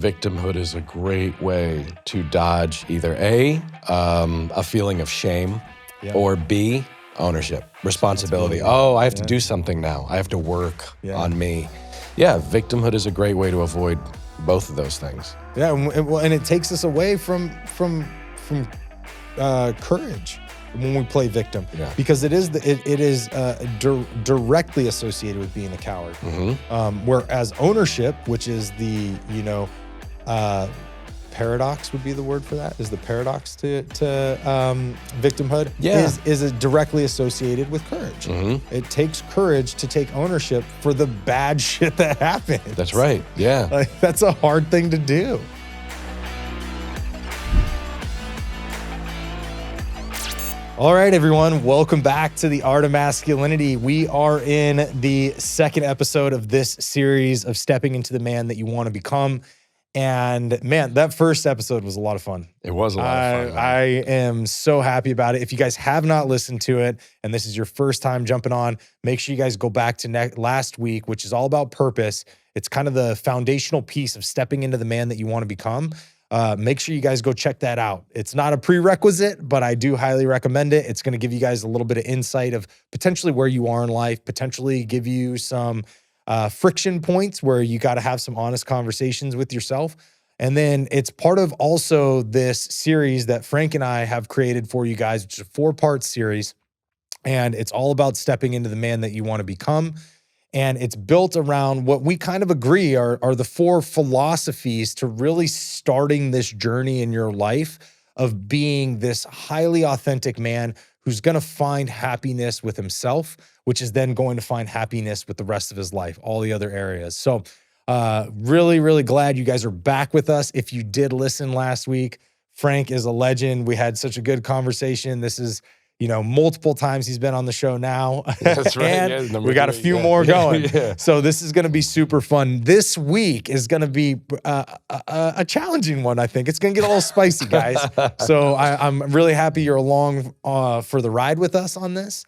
victimhood is a great way to dodge either a feeling of shame, or B, ownership, responsibility. Oh, I have to do something now. I have to work on me. Yeah, victimhood is a great way to avoid both of those things. Yeah, and it takes us away from courage when we play victim, because it is directly associated with being a coward. Whereas ownership, which is the paradox would be the word for that, is the paradox to victimhood, is directly associated with courage. It takes courage to take ownership for the bad shit that happens. That's right. Yeah. Like, that's a hard thing to do. All right, everyone, welcome back to The Art of Masculinity. We are in the second episode of this series of stepping into the man that you want to become. And man, that first episode was a lot of fun. It was a lot of fun. I am so happy about it. If you guys have not listened to it, and this is your first time jumping on, make sure you guys go back to last week, which is all about purpose. It's kind of the foundational piece of stepping into the man that you want to become. Make sure you guys go check that out. It's not a prerequisite, but I do highly recommend it. It's going to give you guys a little bit of insight of potentially where you are in life, potentially give you some friction points where you got to have some honest conversations with yourself. And then it's part of also this series that Frank and I have created for you guys, which is a 4-part series. And it's all about stepping into the man that you want to become. And it's built around what we kind of agree are the 4 philosophies to really starting this journey in your life of being this highly authentic man who's going to find happiness with himself, which is then going to find happiness with the rest of his life, all the other areas. So really, really glad you guys are back with us. If you did listen last week, Frank is a legend. We had such a good conversation. This is, multiple times he's been on the show now. That's right. And we got a few more going. So this is going to be super fun. This week is going to be a challenging one, I think. It's going to get a little spicy, guys. So I'm really happy you're along for the ride with us on this.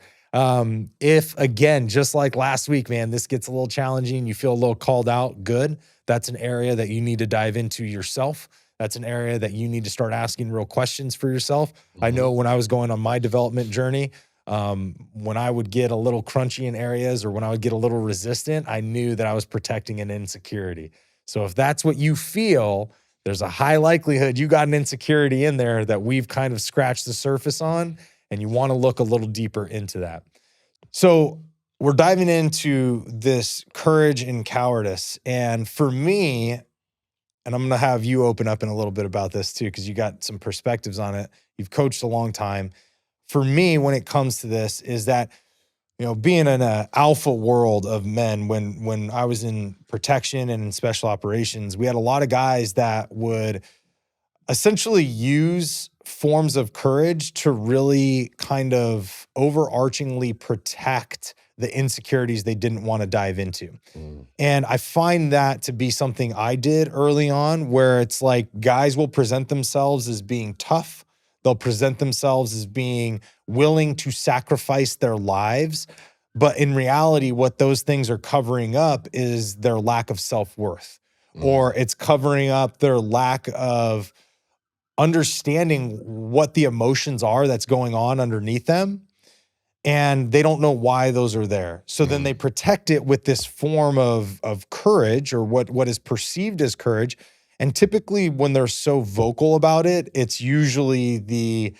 If, again, just like last week, man, this gets a little challenging, you feel a little called out, good. That's an area that you need to dive into yourself. That's an area that you need to start asking real questions for yourself. I know when I was going on my development journey, when I would get a little crunchy in areas or when I would get a little resistant, I knew that I was protecting an insecurity. So if that's what you feel, there's a high likelihood you got an insecurity in there that we've kind of scratched the surface on, and you want to look a little deeper into that. So we're diving into this courage and cowardice. And for me, and I'm going to have you open up in a little bit about this too, because you got some perspectives on it. You've coached a long time. For me, when it comes to this, is that, being in an alpha world of men, when I was in protection and in special operations, we had a lot of guys that would essentially use forms of courage to really kind of overarchingly protect the insecurities they didn't want to dive into. And I find that to be something I did early on, where it's like guys will present themselves as being tough. They'll present themselves as being willing to sacrifice their lives. But in reality, what those things are covering up is their lack of self-worth, or it's covering up their lack of understanding what the emotions are that's going on underneath them. And they don't know why those are there. So then they protect it with this form of courage, or what is perceived as courage. And typically when they're so vocal about it, it's usually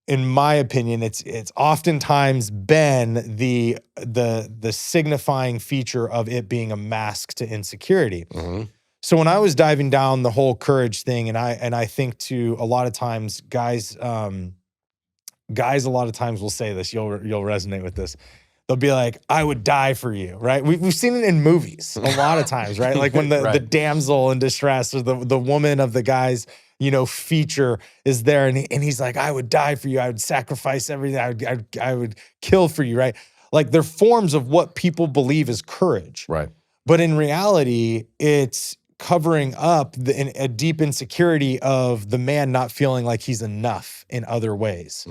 in my opinion, it's oftentimes been the signifying feature of it being a mask to insecurity. So when I was diving down the whole courage thing, and I think to a lot of times guys a lot of times will say this, you'll resonate with this. They'll be like, I would die for you, right? We've seen it in movies a lot of times, right? Like when the damsel in distress or the woman of the guy's, feature is there, and he's like, I would die for you. I would sacrifice everything. I would kill for you, right? Like they're forms of what people believe is courage. Right. But in reality, it's covering up a deep insecurity of the man not feeling like he's enough in other ways,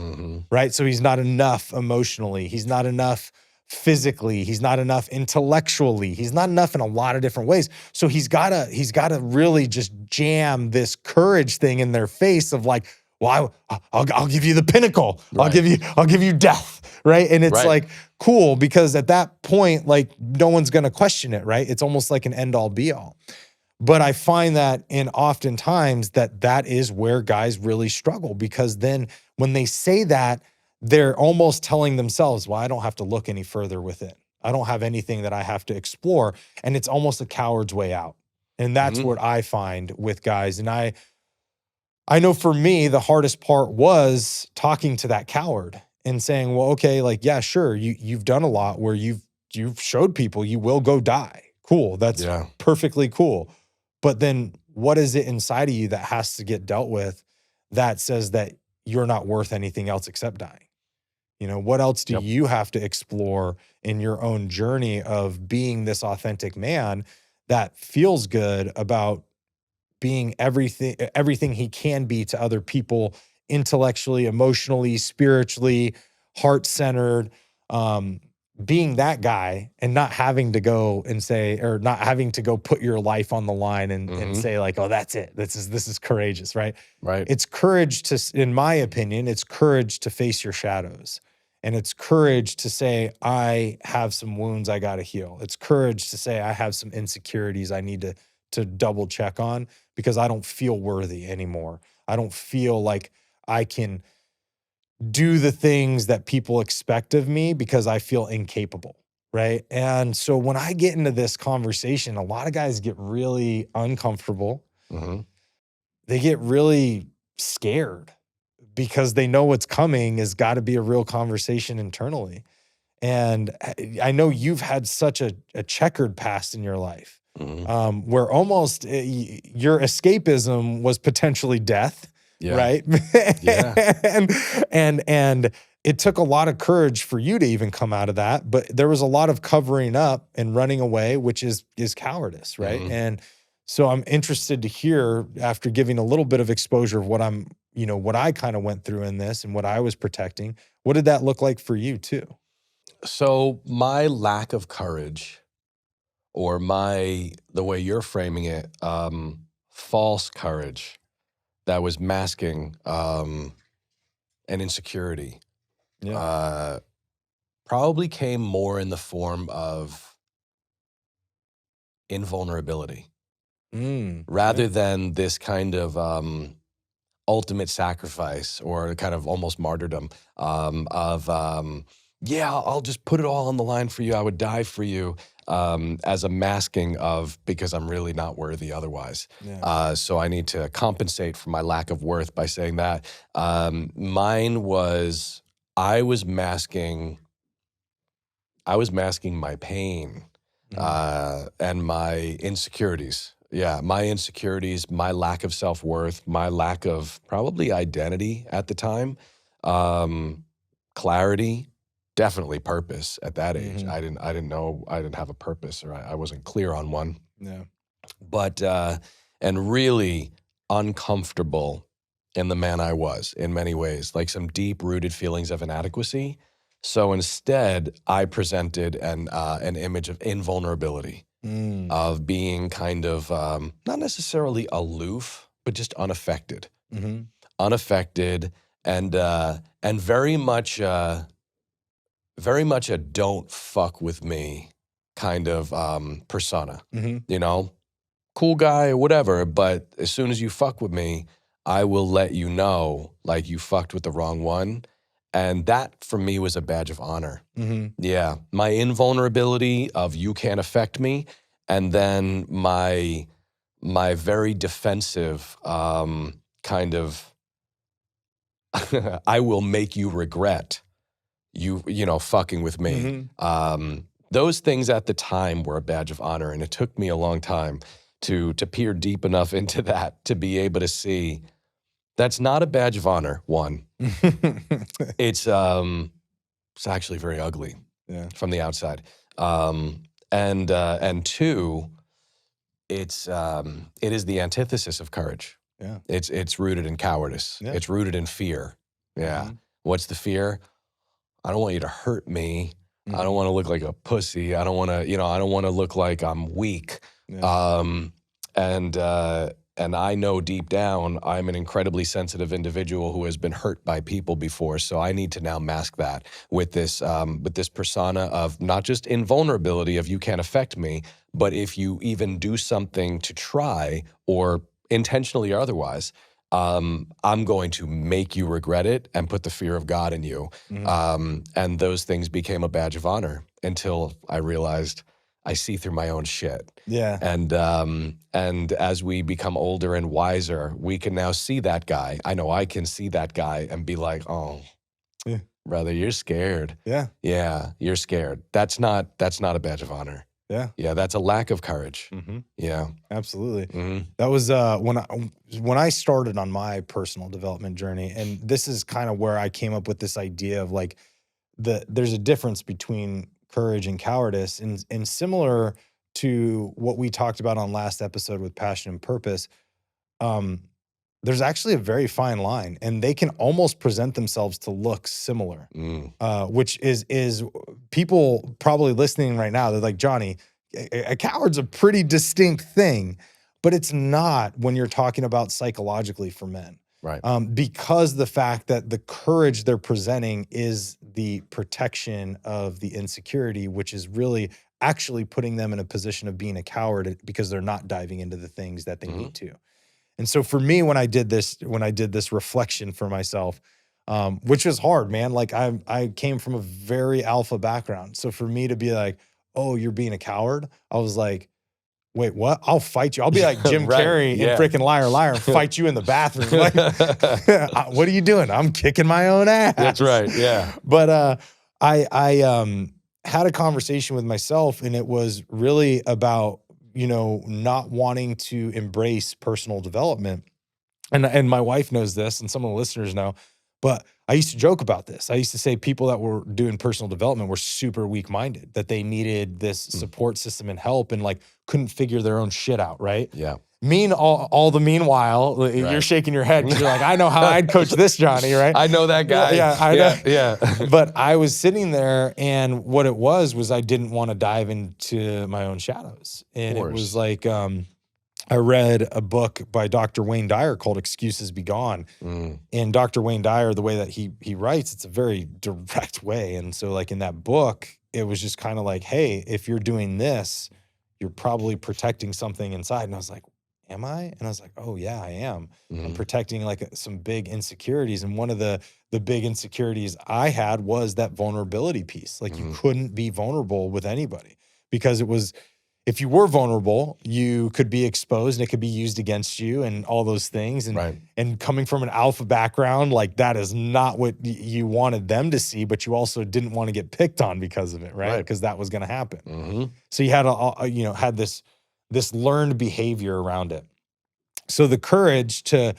right? So he's not enough emotionally. He's not enough physically, he's not enough intellectually, he's not enough in a lot of different ways. So he's gotta really just jam this courage thing in their face of like, well, I'll give you the pinnacle. Right. I'll give you death. Right. And it's Right. like cool because at that point, like no one's gonna question it, right? It's almost like an end all be all. But I find that in oftentimes that is where guys really struggle, because then when they say that, they're almost telling themselves, well, I don't have to look any further with it. I don't have anything that I have to explore. And it's almost a coward's way out. And that's what I find with guys. And I know for me, the hardest part was talking to that coward and saying, well, okay, like, yeah, sure. You've done a lot where you've showed people you will go die. Cool. That's perfectly cool. But then what is it inside of you that has to get dealt with that says that you're not worth anything else except dying? You know, what else do you have to explore in your own journey of being this authentic man that feels good about being everything he can be to other people, intellectually, emotionally, spiritually, heart-centered, being that guy and not having to go and say, or not having to go put your life on the line and say like, oh, that's it. This is courageous, right? Right. It's courage to, in my opinion, it's courage to face your shadows. And it's courage to say, I have some wounds I got to heal. It's courage to say, I have some insecurities I need to double check on because I don't feel worthy anymore. I don't feel like I can do the things that people expect of me because I feel incapable, right? And so when I get into this conversation, a lot of guys get really uncomfortable. They get really scared because they know what's coming has got to be a real conversation internally. And I know you've had such a checkered past in your life where almost your escapism was potentially death. Right. And it took a lot of courage for you to even come out of that. But there was a lot of covering up and running away, which is cowardice. Right. And so I'm interested to hear, after giving a little bit of exposure of what I kind of went through in this and what I was protecting, what did that look like for you too? So my lack of courage, or the way you're framing it, false courage, that was masking an insecurity, probably came more in the form of invulnerability, rather than this kind of ultimate sacrifice or kind of almost martyrdom I'll just put it all on the line for you. I would die for you, as a masking of, because I'm really not worthy otherwise. So I need to compensate for my lack of worth by saying that. Mine was, I was masking my pain and my insecurities. Yeah, my insecurities, my lack of self-worth, my lack of probably identity at the time, clarity, definitely purpose at that age. I didn't know, I didn't have a purpose, or I wasn't clear on one. But, and really uncomfortable in the man I was in many ways, like some deep-rooted feelings of inadequacy. So instead, I presented an image of invulnerability, of being kind of not necessarily aloof, but just unaffected, unaffected, and very much a don't fuck with me kind of persona. You know, cool guy or whatever, but as soon as you fuck with me, I will let you know, like, you fucked with the wrong one. And that, for me, was a badge of honor. Yeah, my invulnerability of you can't affect me, and then my very defensive kind of I will make you regret you know, fucking with me. Those things at the time were a badge of honor, and it took me a long time to peer deep enough into that to be able to see that's not a badge of honor, one. It's actually very ugly from the outside. And two, it is the antithesis of courage. It's rooted in cowardice. It's rooted in fear. What's the fear? I don't want you to hurt me. I don't want to look like a pussy. I don't want to, I don't want to look like I'm weak. Yeah. And I know deep down I'm an incredibly sensitive individual who has been hurt by people before. So I need to now mask that with this persona of not just invulnerability of you can't affect me, but if you even do something to try or intentionally or otherwise, I'm going to make you regret it and put the fear of God in you. And those things became a badge of honor until I realized I see through my own shit. Yeah. And as we become older and wiser, we can now see that guy. I know I can see that guy and be like, oh, Yeah. brother, you're scared. Yeah. Yeah, you're scared. That's not a badge of honor. Yeah. Yeah, that's a lack of courage. Yeah. Absolutely. That was when I started on my personal development journey, and this is kind of where I came up with this idea of like there's a difference between courage and cowardice, and similar to what we talked about on last episode with passion and purpose. There's actually a very fine line, and they can almost present themselves to look similar, which is people probably listening right now. They're like, Johnny, a coward's a pretty distinct thing, but it's not when you're talking about psychologically for men. Right. Because the fact that the courage they're presenting is the protection of the insecurity, which is really actually putting them in a position of being a coward because they're not diving into the things that they need to. And so for me, when I did this reflection for myself, which was hard, man. Like I came from a very alpha background. So for me to be like, oh, you're being a coward, I was like, wait, what? I'll fight you. I'll be like Jim Carrey in freaking Liar Liar and fight you in the bathroom. Like, what are you doing? I'm kicking my own ass. That's right. Yeah. But I had a conversation with myself, and it was really about, not wanting to embrace personal development. And my wife knows this, and some of the listeners know, but I used to joke about this. I used to say people that were doing personal development were super weak-minded, that they needed this support system and help and like couldn't figure their own shit out, right? Yeah. All the meanwhile, you're shaking your head because you're like, I know how I'd coach this Johnny, right? I know that guy. Yeah, I know. Yeah. But I was sitting there, and what it was I didn't want to dive into my own shadows. And it was like, I read a book by Dr. Wayne Dyer called Excuses Be Gone. And Dr. Wayne Dyer, the way that he writes, it's a very direct way. And so like in that book, it was just kind of like, hey, if you're doing this, you're probably protecting something inside. And I was like, am I? And I was like, oh yeah, I am. I'm protecting like some big insecurities. And one of the big insecurities I had was that vulnerability piece. Like you couldn't be vulnerable with anybody because it was, if you were vulnerable, you could be exposed and it could be used against you and all those things. And, and coming from an alpha background, like that is not what you wanted them to see, but you also didn't want to get picked on because of it, right? Because that was going to happen. So you had had this learned behavior around it. So the courage to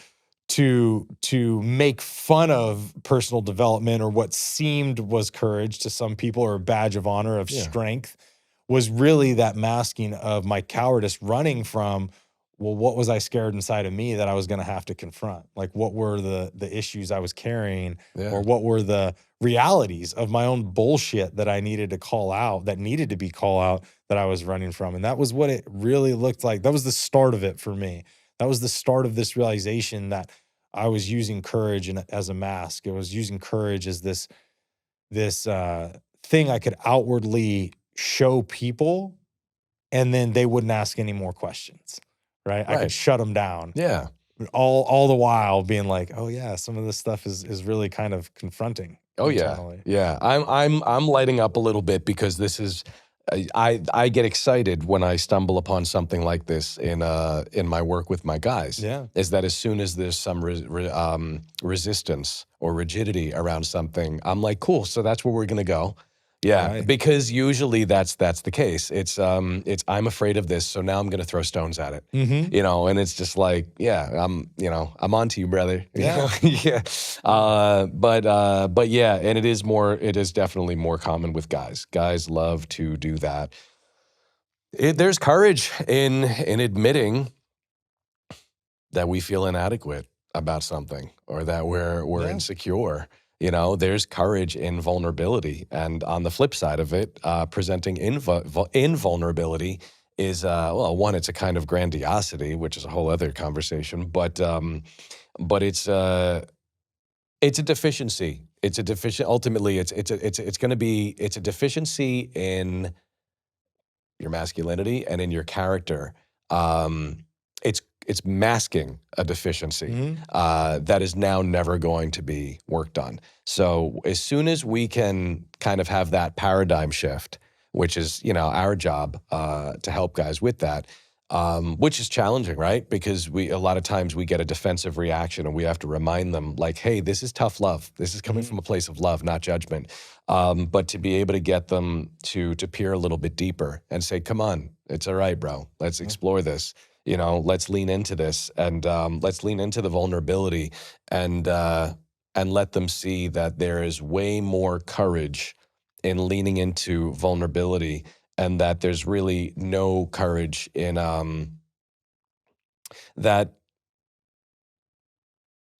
make fun of personal development, or what seemed was courage to some people, or a badge of honor of strength, was really that masking of my cowardice, running from, well, what was I scared inside of me that I was going to have to confront? Like, what were the issues I was carrying, or what were the realities of my own bullshit that I needed to call out, that needed to be called out, that I was running from? And that was what it really looked like. That was the start of it for me. That was the start of this realization that I was using courage as a mask. I was using courage as this thing I could outwardly show people, and then they wouldn't ask any more questions, right? I could shut them down. Yeah. All the while being like, oh yeah, some of this stuff is really kind of confronting. Oh internally. Yeah. I'm lighting up a little bit because this is, I get excited when I stumble upon something like this in my work with my guys. Yeah. Is that as soon as there's some resistance or rigidity around something, I'm like, cool. So that's where we're gonna go. Yeah, because usually that's the case. It's I'm afraid of this, so now I'm gonna throw stones at it. And it's just like, I'm on to you, brother. Yeah. But yeah, and it is definitely more common with guys. Guys love to do that. There's courage in admitting that we feel inadequate about something, or that we're insecure. There's courage in vulnerability. And on the flip side of it, presenting in vulnerability is, one, it's a kind of grandiosity, which is a whole other conversation, but it's a deficiency. Ultimately, it's a deficiency in your masculinity and in your character. It's masking a deficiency that is now never going to be worked on. So as soon as we can kind of have that paradigm shift, which is our job to help guys with that, which is challenging, right? Because a lot of times we get a defensive reaction, and we have to remind them, like, hey, this is tough love. This is coming from a place of love, not judgment. But to be able to get them to peer a little bit deeper and say, come on, it's all right, bro. Let's explore this. Let's lean into this, and let's lean into the vulnerability, and let them see that there is way more courage in leaning into vulnerability, and that there's really no courage in that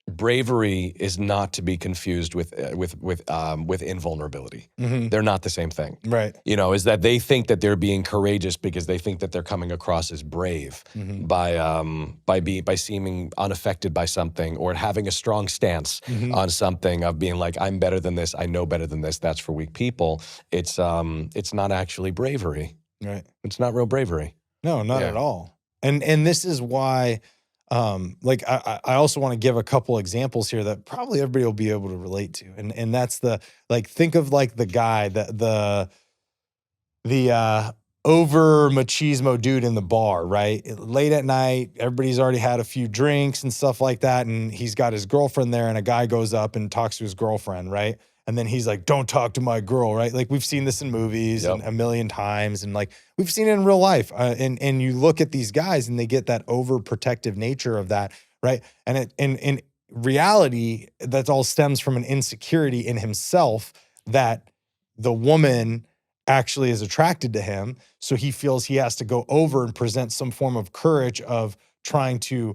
bravery is not to be confused with invulnerability. They're not the same thing. Right. Is that they think that they're being courageous because they think that they're coming across as brave by seeming unaffected by something, or having a strong stance on something, of being like, I'm better than this, I know better than this. That's for weak people. It's not actually bravery. Right. It's not real bravery. No, not at all. And this is why, I also want to give a couple examples here that probably everybody will be able to relate to. And that's think of like the guy, the over machismo dude in the bar, right? Late at night, everybody's already had a few drinks and stuff like that, and he's got his girlfriend there, and a guy goes up and talks to his girlfriend, right? And then he's like, don't talk to my girl, right? Like, we've seen this in movies and a million times, and like we've seen it in real life. And you look at these guys, and they get that overprotective nature of that, right? And in reality, that all stems from an insecurity in himself, that the woman actually is attracted to him. So he feels he has to go over and present some form of courage of trying to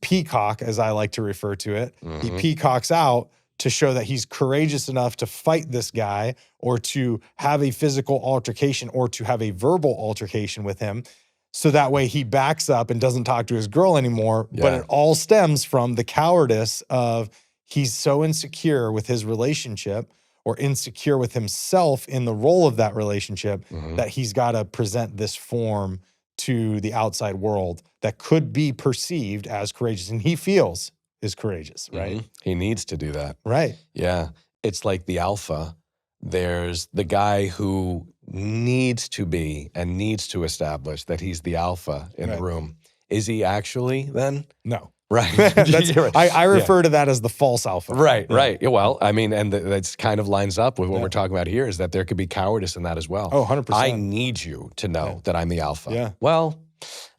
peacock, as I like to refer to it. He peacocks out to show that he's courageous enough to fight this guy, or to have a physical altercation, or to have a verbal altercation with him. So that way he backs up and doesn't talk to his girl anymore. Yeah. But it all stems from the cowardice of, he's so insecure with his relationship, or insecure with himself in the role of that relationship, that he's got to present this form to the outside world that could be perceived as courageous. And he feels is courageous, right? He needs to do that. Right. Yeah. It's like the alpha. There's the guy who needs to be and needs to establish that he's the alpha in the room. Is he actually then? No. Right. I refer to that as the false alpha. Right, right. Well, I mean, and that's kind of lines up with what we're talking about here, is that there could be cowardice in that as well. Oh, 100%. I need you to know that I'm the alpha. Yeah. Well,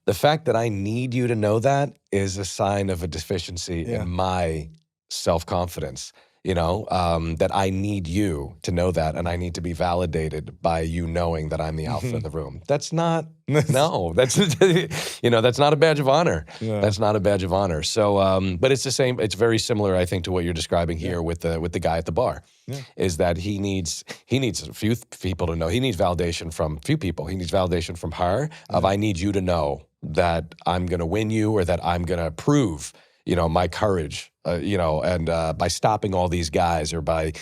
the fact that I need you to know that is a sign of a deficiency in my self-confidence. That I need you to know that, and I need to be validated by you knowing that I'm the alpha in the room. That's not, that's not a badge of honor. Yeah. That's not a badge of honor. So, but it's the same, it's very similar, I think, to what you're describing here with the guy at the bar, is that he needs a few people to know. He needs validation from few people. He needs validation from her of, I need you to know that I'm going to win you, or that I'm going to prove my courage, and by stopping all these guys, or by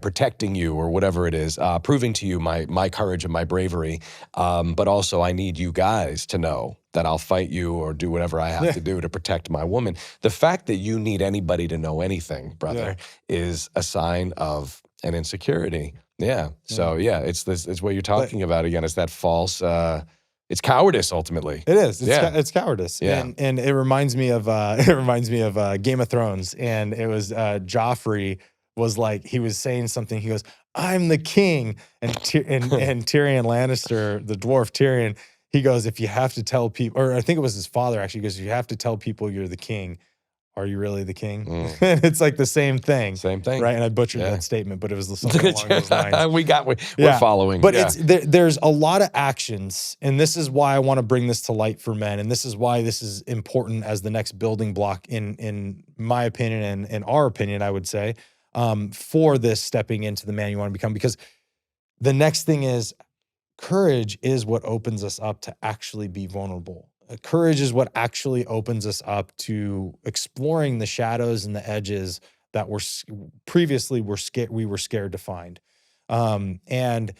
protecting you, or whatever it is, proving to you my courage and my bravery. But also, I need you guys to know that I'll fight you or do whatever I have to do to protect my woman. The fact that you need anybody to know anything, brother, is a sign of an insecurity. Yeah. So it's what you're talking about again. It's that false. It's cowardice ultimately. It is. It's cowardice. Yeah. And it reminds me of Game of Thrones. And it was Joffrey was like, he was saying something. He goes, "I'm the king," and Tyrion Lannister, the dwarf Tyrion, he goes, "If you have to tell people," or I think it was his father actually, he goes, "If you have to tell people you're the king, are you really the king?" It's like the same thing. Same thing. Right? And I butchered that statement, but it was something along those lines. We're following. But there's a lot of actions, and this is why I want to bring this to light for men, and this is why this is important as the next building block in my opinion and in our opinion, I would say, for this stepping into the man you want to become. Because the next thing is, courage is what opens us up to actually be vulnerable. Courage is what actually opens us up to exploring the shadows and the edges that previously we were scared to find. And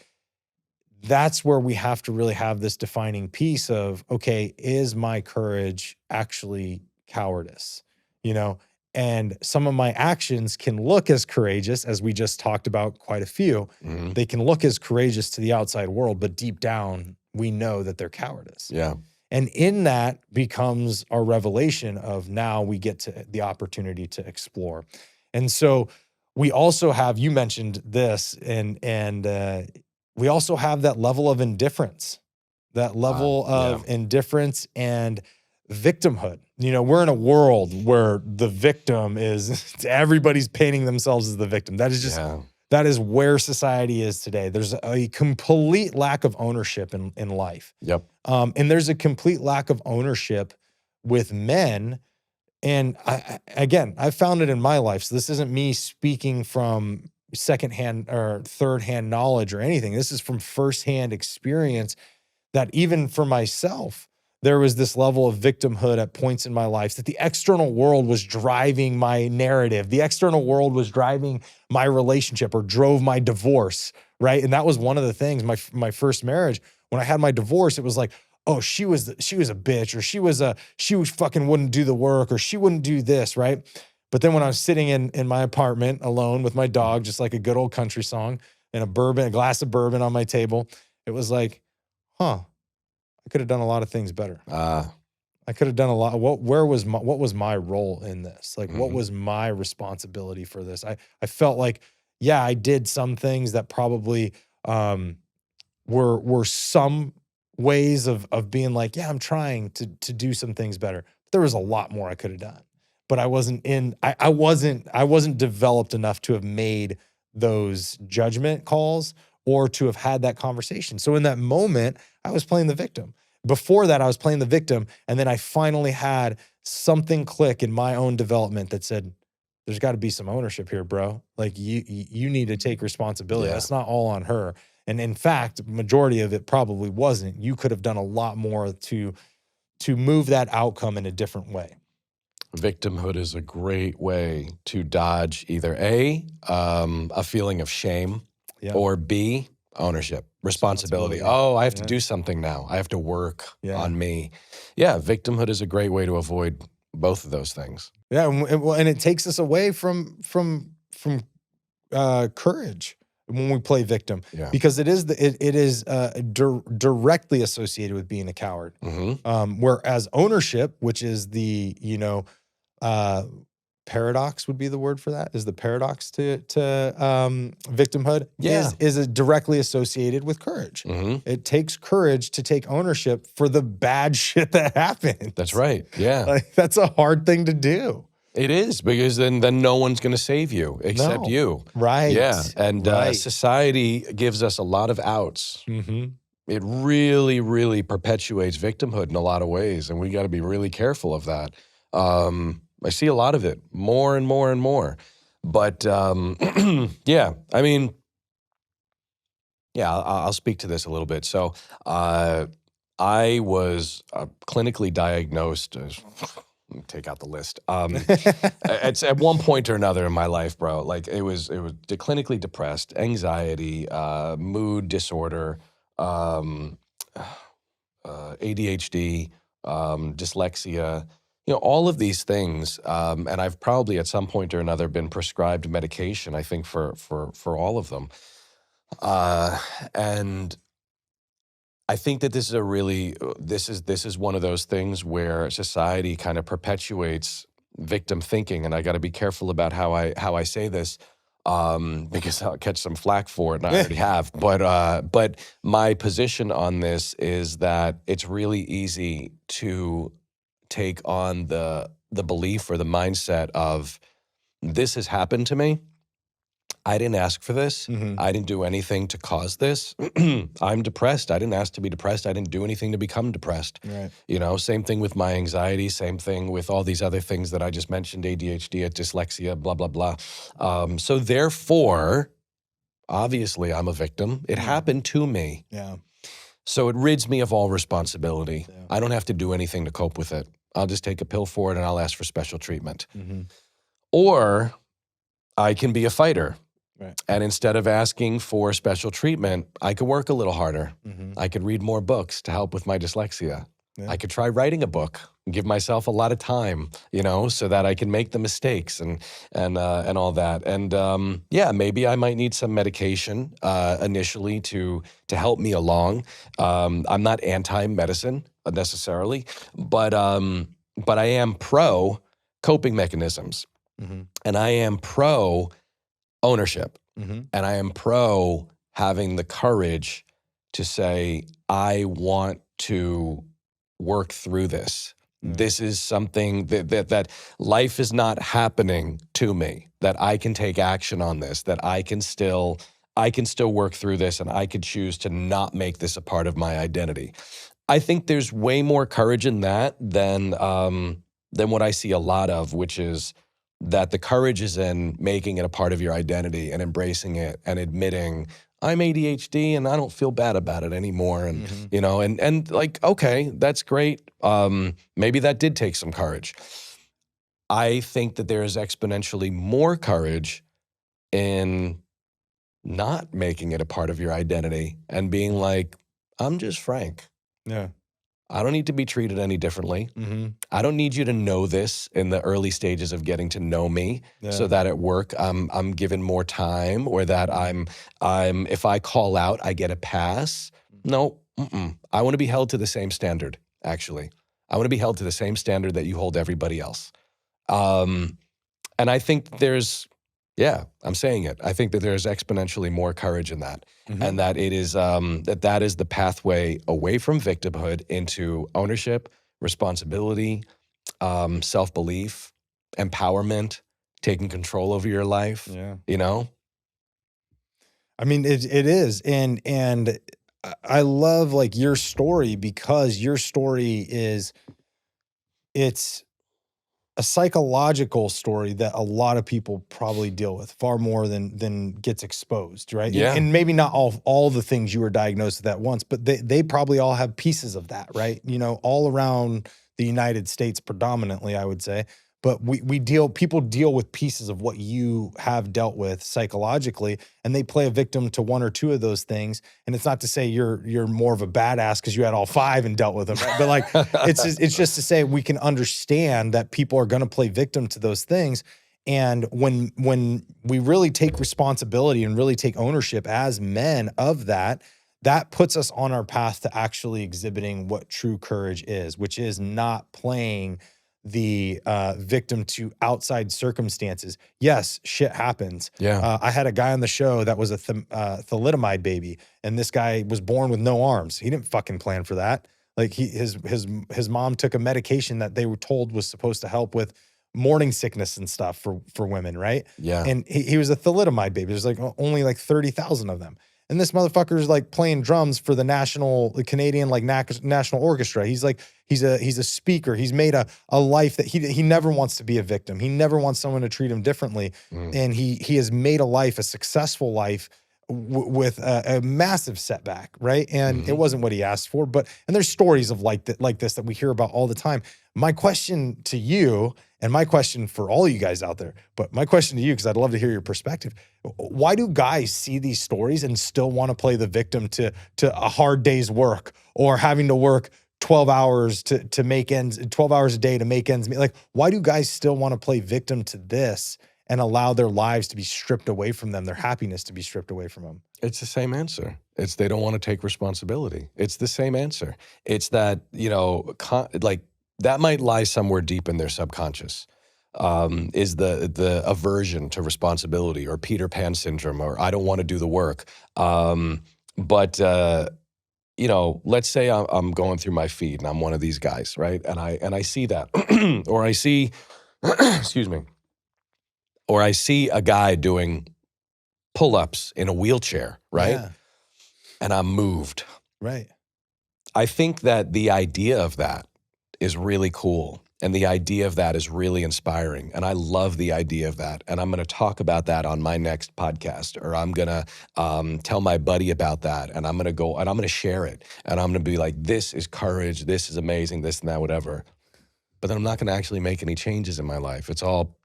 that's where we have to really have this defining piece of, okay, is my courage actually cowardice? You know, and some of my actions can look as courageous, as we just talked about quite a few. Mm-hmm. They can look as courageous to the outside world, but deep down, we know that they're cowardice. Yeah. And in that becomes our revelation of, now we get to the opportunity to explore. And so we also have, you mentioned this, and we also have that level of indifference, indifference and victimhood. You know, we're in a world where the victim is, everybody's painting themselves as the victim. That is just, that is where society is today. There's a complete lack of ownership in life. Yep. And there's a complete lack of ownership with men. And I found it in my life. So this isn't me speaking from secondhand or thirdhand knowledge or anything. This is from firsthand experience, that even for myself, there was this level of victimhood at points in my life, that the external world was driving my narrative. The external world was driving my relationship, or drove my divorce, right? And that was one of the things, my first marriage, when I had my divorce, it was like, oh, she was a bitch, or she fucking wouldn't do the work, or she wouldn't do this, right? But then when I was sitting in my apartment alone with my dog, just like a good old country song, and a glass of bourbon on my table, it was like, I could have done a lot of things better. I could have done a lot. What was my role in this? Like, what was my responsibility for this? I felt like, yeah, I did some things that probably were some ways of being like, yeah, I'm trying to do some things better. But there was a lot more I could have done. But I wasn't developed enough to have made those judgment calls, or to have had that conversation. So in that moment, I was playing the victim. Before that, I was playing the victim. And then I finally had something click in my own development that said, there's got to be some ownership here, bro. Like, you need to take responsibility. Yeah. That's not all on her. And in fact, majority of it probably wasn't. You could have done a lot more to move that outcome in a different way. Victimhood is a great way to dodge either A, a feeling of shame, or B, ownership, responsibility. Oh, I have to do something now. I have to work on me. Yeah, victimhood is a great way to avoid both of those things. Yeah, and it takes us away from courage when we play victim, because it is directly associated with being a coward. Whereas ownership, which is the paradox would be the word for that, is the paradox to victimhood, is directly associated with courage. It takes courage to take ownership for the bad shit that happened. That's right. Yeah. Like, that's a hard thing to do. It is, because then no one's going to save you except you. Right. Yeah. And society gives us a lot of outs. It really, really perpetuates victimhood in a lot of ways, and we got to be really careful of that. I see a lot of it, more and more and more. But yeah, I mean, I'll speak to this a little bit. So I was clinically diagnosed as, take out the list. It's at one point or another in my life, bro. Like, it was clinically depressed, anxiety, mood disorder, ADHD, dyslexia. All of these things, and I've probably at some point or another been prescribed medication, I think, for all of them. And I think that this is one of those things where society kind of perpetuates victim thinking, and I got to be careful about how I say this, because I'll catch some flack for it, and I already have. But my position on this is that it's really easy to take on the belief or the mindset of, this has happened to me, I didn't ask for this. I didn't do anything to cause this. I'm depressed. I didn't ask to be depressed. I didn't do anything to become depressed. Right. You know, same thing with my anxiety, same thing with all these other things that I just mentioned, ADHD, dyslexia, blah, blah, blah. So therefore, obviously I'm a victim. It happened to me. Yeah. So it rids me of all responsibility. Yeah. I don't have to do anything to cope with it. I'll just take a pill for it and I'll ask for special treatment. Or I can be a fighter. Right. And instead of asking for special treatment, I could work a little harder. I could read more books to help with my dyslexia. Yeah. I could try writing a book and give myself a lot of time, you know, so that I can make the mistakes and all that. And yeah, maybe I might need some medication initially to help me along. I'm not anti-medicine necessarily, but I am pro coping mechanisms, and I am pro ownership, and I am pro having the courage to say, I want to work through this. This is something that life is not happening to me, that I can take action on this, that I can still work through this, and I could choose to not make this a part of my identity. I think there's way more courage in that than what I see a lot of, which is that the courage is in making it a part of your identity and embracing it and admitting, I'm ADHD and I don't feel bad about it anymore. And, you know, and like, okay, that's great. Maybe that did take some courage. I think that there is exponentially more courage in not making it a part of your identity and being like, I'm just Frank. Yeah. I don't need to be treated any differently. I don't need you to know this in the early stages of getting to know me, so that at work I'm given more time, or that I'm if I call out, I get a pass. No, I want to be held to the same standard, actually. I want to be held to the same standard that you hold everybody else. And I think there's, I'm saying it. I think that there's exponentially more courage in that. And that it is, that is the pathway away from victimhood into ownership, responsibility, self-belief, empowerment, taking control over your life, you know? I mean, it is. And I love like your story, because your story it's a psychological story that a lot of people probably deal with far more than gets exposed, right? Yeah. And maybe not all the things you were diagnosed with at once, but they probably all have pieces of that, right? You know, all around the United States predominantly, I would say. But people deal with pieces of what you have dealt with psychologically, and they play a victim to one or two of those things. And it's not to say you're more of a badass because you had all five and dealt with them, right? But like, it's just to say we can understand that people are going to play victim to those things. And when we really take responsibility and really take ownership as men of that puts us on our path to actually exhibiting what true courage is, which is not playing the victim to outside circumstances. Yes, shit happens. Yeah. I had a guy on the show that was a thalidomide baby, and this guy was born with no arms. He didn't fucking plan for that. Like his mom took a medication that they were told was supposed to help with morning sickness and stuff for women, right? Yeah. And he was a thalidomide baby. There's like only like 30,000 of them. And this motherfucker's like playing drums for the Canadian like national orchestra. He's a speaker. He's made a life that he never wants to be a victim. He never wants someone to treat him differently. And he has made a successful life with a massive setback, right? And it wasn't what he asked for. And there's stories of like this that we hear about all the time. My question to you, and my question for all you guys out there, but my question to you, because I'd love to hear your perspective. Why do guys see these stories and still want to play the victim to a hard day's work, or having to work 12 hours to make ends, 12 hours a day to make ends meet? Like, why do guys still want to play victim to this and allow their lives to be stripped away from them, their happiness to be stripped away from them? It's the same answer. It's they don't want to take responsibility. It's the same answer. It's that, you know, that might lie somewhere deep in their subconscious, is the aversion to responsibility, or Peter Pan syndrome, or I don't want to do the work. But you know, let's say I'm going through my feed and I'm one of these guys, right? And I see that, or I see, excuse me, or I see a guy doing pull-ups in a wheelchair, right? Yeah. And I'm moved. Right. I think that the idea of that is really cool. And the idea of that is really inspiring. And I love the idea of that. And I'm going to talk about that on my next podcast, or I'm going to tell my buddy about that. And I'm going to go and I'm going to share it. And I'm going to be like, this is courage. This is amazing. This and that, whatever. But then I'm not going to actually make any changes in my life. It's all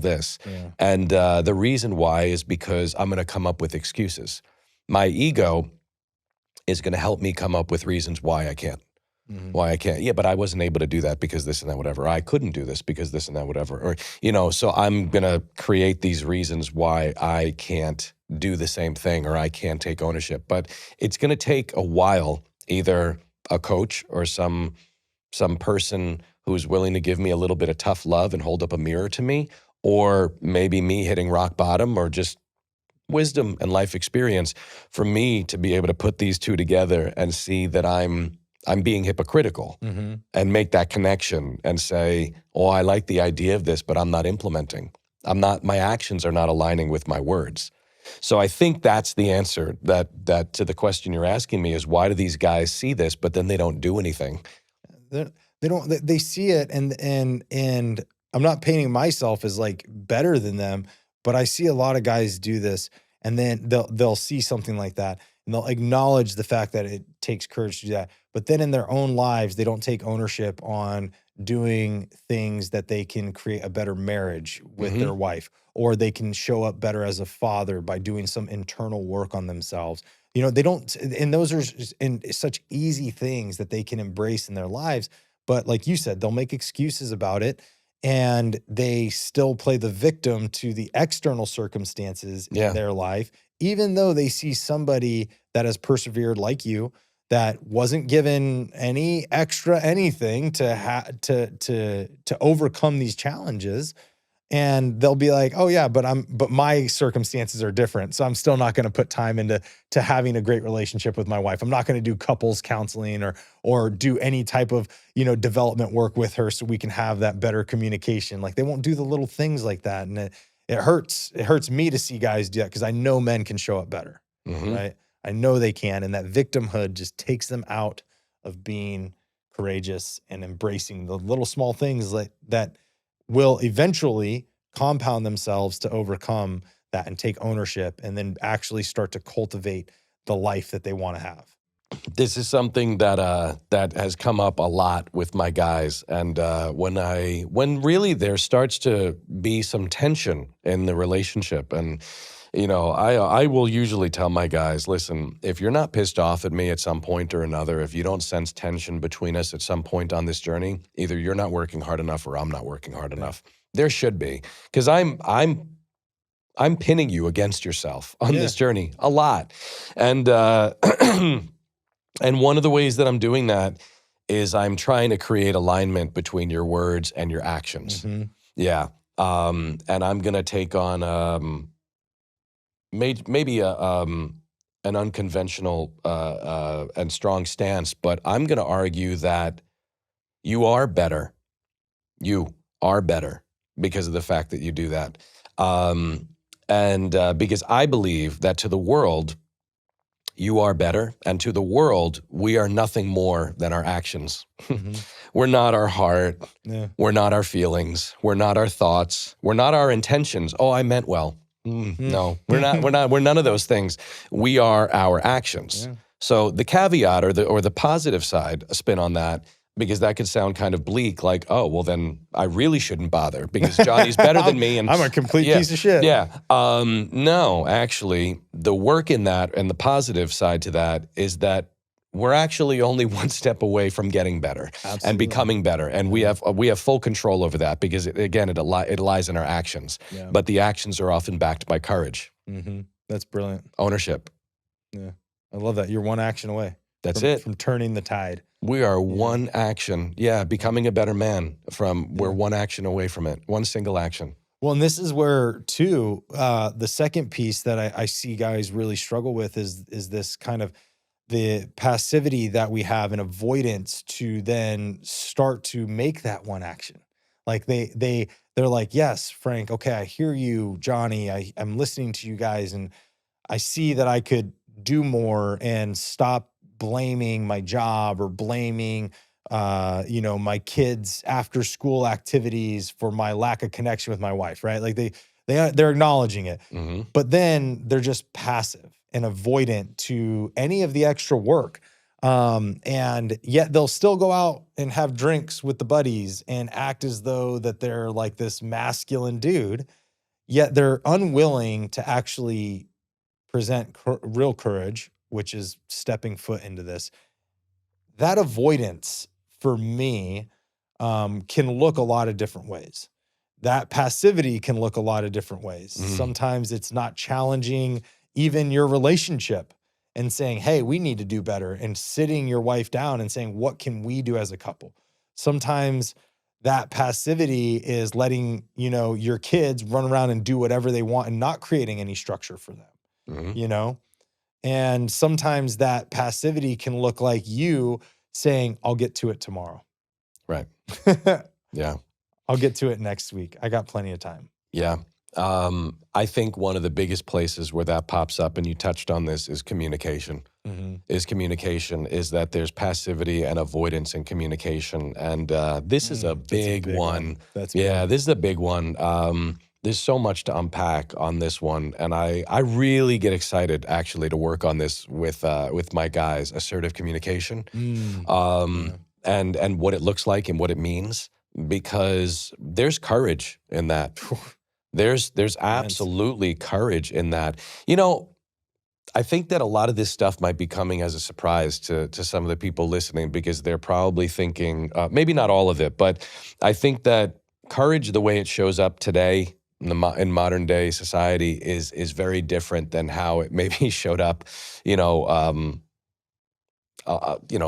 this. Yeah. And the reason why is because I'm going to come up with excuses. My ego is going to help me come up with reasons why I can't. Why I can't. Yeah, but I wasn't able to do that because this and that, whatever. I couldn't do this because this and that, whatever. Or, so I'm going to create these reasons why I can't do the same thing or I can't take ownership. But it's going to take a while, either a coach or some person who's willing to give me a little bit of tough love and hold up a mirror to me, or maybe me hitting rock bottom, or just wisdom and life experience for me to be able to put these two together and see that I'm being hypocritical and make that connection and say, oh, I like the idea of this, but I'm not implementing. My actions are not aligning with my words. So I think that's the answer that to the question you're asking me is, why do these guys see this, but then they don't do anything? They see it, and I'm not painting myself as like better than them, but I see a lot of guys do this, and then they'll see something like that, and they'll acknowledge the fact that it takes courage to do that. But then in their own lives, they don't take ownership on doing things that they can create a better marriage with their wife, or they can show up better as a father by doing some internal work on themselves. They don't, and those are such easy things that they can embrace in their lives. But like you said, they'll make excuses about it, and they still play the victim to the external circumstances in their life, even though they see somebody that has persevered like you, that wasn't given any extra anything to overcome these challenges. And they'll be like, oh yeah, but my circumstances are different. So I'm still not going to put time into having a great relationship with my wife. I'm not going to do couples counseling or do any type of, development work with her so we can have that better communication. Like, they won't do the little things like that. And it hurts. It hurts me to see guys do that, because I know men can show up better, right? I know they can. And that victimhood just takes them out of being courageous and embracing the little small things that will eventually compound themselves to overcome that and take ownership, and then actually start to cultivate the life that they want to have. This is something that has come up a lot with my guys, and when really there starts to be some tension in the relationship, and I will usually tell my guys, listen, if you're not pissed off at me at some point or another, if you don't sense tension between us at some point on this journey, either you're not working hard enough or I'm not working hard enough. There should be, because I'm pinning you against yourself on this journey a lot, and and one of the ways that I'm doing that is I'm trying to create alignment between your words and your actions. Yeah, and I'm gonna take on maybe an unconventional and strong stance, but I'm going to argue that you are better. You are better because of the fact that you do that. And because I believe that to the world, you are better. And to the world, we are nothing more than our actions. We're not our heart. We're not our feelings. We're not our thoughts. We're not our intentions. Oh, I meant well. No, we're not. We're none of those things. We are our actions. So the caveat or the positive side, a spin on that, because that could sound kind of bleak, like, oh, well, then I really shouldn't bother because Johnny's better than me. And I'm a complete piece of shit. Yeah. No, actually, the work in that and the positive side to that is that we're actually only one step away from getting better and becoming better. And we have full control over that because, it lies in our actions. But the actions are often backed by courage. That's brilliant. Ownership. Yeah. I love that. You're one action away. That's from turning the tide. We are one action. Yeah, becoming a better man we're one action away from it. One single action. Well, and this is where, too, the second piece that I see guys really struggle with is this kind of the passivity that we have and avoidance to then start to make that one action. Like they're like, yes, Frank, okay, I hear you, Johnny. I'm listening to you guys, and I see that I could do more and stop blaming my job or blaming, my kids' after school activities for my lack of connection with my wife, right? Like they're acknowledging it, but then they're just passive and avoidant to any of the extra work. And yet they'll still go out and have drinks with the buddies and act as though that they're like this masculine dude, yet they're unwilling to actually present real courage, which is stepping foot into this. That avoidance for me can look a lot of different ways. That passivity can look a lot of different ways. Sometimes it's not challenging even your relationship and saying, hey, we need to do better, and sitting your wife down and saying, what can we do as a couple? Sometimes that passivity is letting, your kids run around and do whatever they want and not creating any structure for them, And sometimes that passivity can look like you saying, I'll get to it tomorrow. Right. Yeah. I'll get to it next week. I got plenty of time. Yeah. I think one of the biggest places where that pops up, and you touched on this, is communication. Is that there's passivity and avoidance in communication. And this is a big one. This is a big one. There's so much to unpack on this one. And I really get excited actually to work on this with my guys, assertive communication, and what it looks like and what it means, because there's courage in that. There's absolutely courage in that. I think that a lot of this stuff might be coming as a surprise to some of the people listening, because they're probably thinking, maybe not all of it, but I think that courage, the way it shows up today in modern day society, is very different than how it maybe showed up,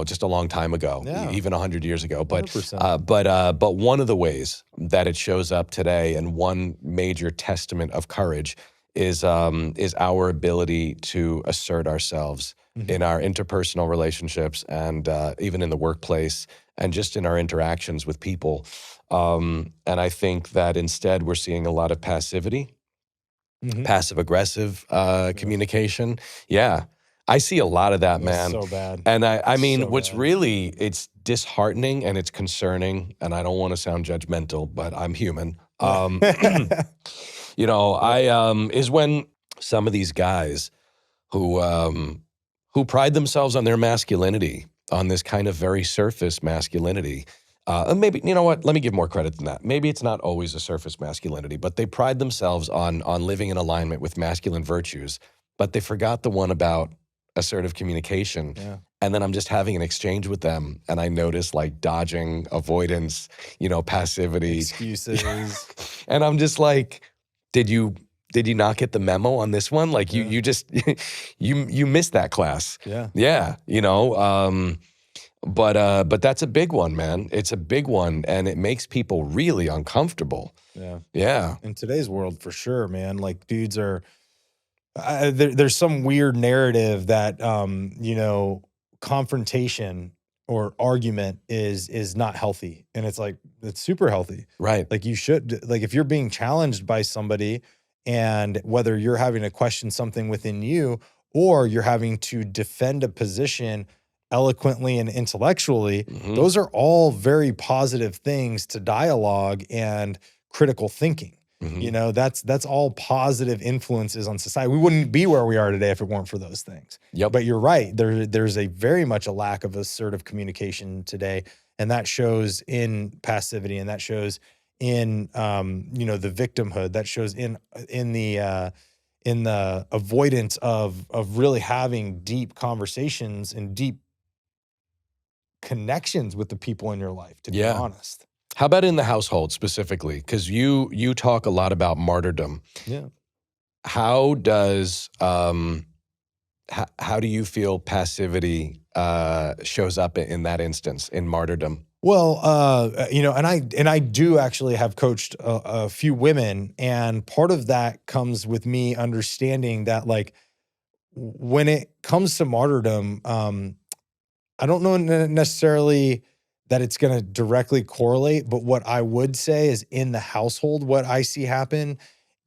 just a long time ago, even 100 years ago. But one of the ways that it shows up today, and one major testament of courage, is our ability to assert ourselves in our interpersonal relationships, and even in the workplace, and just in our interactions with people. And I think that instead we're seeing a lot of passivity, passive-aggressive communication. Yeah. I see a lot of that, man. So bad. And I mean, so what's really, it's disheartening and it's concerning, and I don't want to sound judgmental, but I'm human. Is when some of these guys who pride themselves on their masculinity, on this kind of very surface masculinity, maybe, you know what, let me give more credit than that. Maybe it's not always a surface masculinity, but they pride themselves on living in alignment with masculine virtues, but they forgot the one about assertive communication. Yeah. And then I'm just having an exchange with them, and I notice like dodging, avoidance, passivity, excuses. And I'm just like, did you not get the memo on this one? Like you just, you missed that class. Yeah. Yeah. But that's a big one, man. It's a big one, and it makes people really uncomfortable. Yeah. Yeah. In today's world, for sure, man. Like dudes are, there's some weird narrative that, confrontation or argument is not healthy. And it's like, it's super healthy. Right. Like you should, like if you're being challenged by somebody, and whether you're having to question something within you, or you're having to defend a position eloquently and intellectually, those are all very positive things to dialogue and critical thinking. That's all positive influences on society. We wouldn't be where we are today if it weren't for those things. Yep. But you're right. There's a very much a lack of assertive communication today, and that shows in passivity, and that shows in the victimhood. That shows in the avoidance of really having deep conversations and deep connections with the people in your life. To be honest. How about in the household specifically? Because you talk a lot about martyrdom. Yeah. How does how do you feel passivity shows up in that instance, in martyrdom? Well, and I do actually have coached a few women, and part of that comes with me understanding that, like, when it comes to martyrdom, I don't know necessarily that it's going to directly correlate, but what I would say is in the household, what I see happen